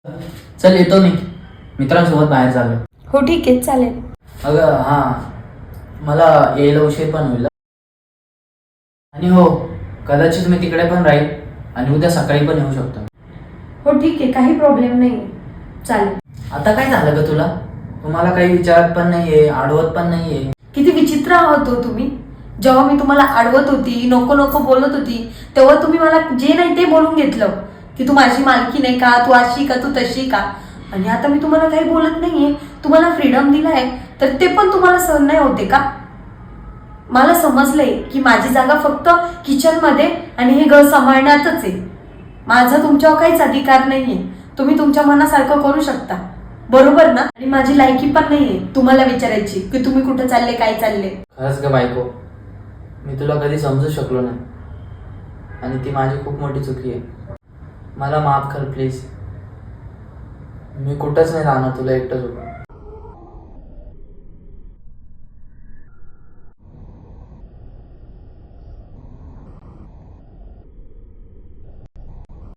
चल येतो मी, मित्रांसोबत बाहेर चाललो. हो ठीक आहे चालेल. अगं हां, मला यायला उशीर पण होईल. आणि हो, कदाचित मी तिकडे पण राहील आणि उद्या सकाळी पण येऊ शकतो. हो ठीक आहे, काही प्रॉब्लेम नाही, चालेल. आता काय झालं ग तुला? तुम्हाला काही विचारत पण नाहीये, आडवत पण नाहीये. किती विचित्र आहोत हो तुम्ही. जेव्हा मी तुम्हाला अडवत होती, नको नको बोलत होती, तेव्हा तुम्ही मला जे नाही ते बोलून घेतलं की तू माझी मालकी नाही का, तू अशी का, तू तशी का. आणि आता मी तुम्हाला काही बोलत नाहीये, तुम्हाला फ्रीडम दिलाय, तर ते पण तुम्हाला सहन नाही होते का? मला समजलंय की माझी जागा फक्त किचन मध्ये आणि हे घर सांभाळण्यातच आहे. माझा तुमच्यावर काहीच अधिकार नाहीये. तुम्ही तुमच्या मनासारखं करू शकता, बरोबर ना? आणि माझी लायकी पण नाहीये तुम्हाला विचारायची की तुम्ही कुठे चालले, काय चालले. खरंच ग बायको, मी तुला कधी समजू शकलो नाही आणि ती माझी खूप मोठी चुकी आहे. मला माफ कर प्लीज. मी कुठंच नाही राहणार तुला एकटं सोडून.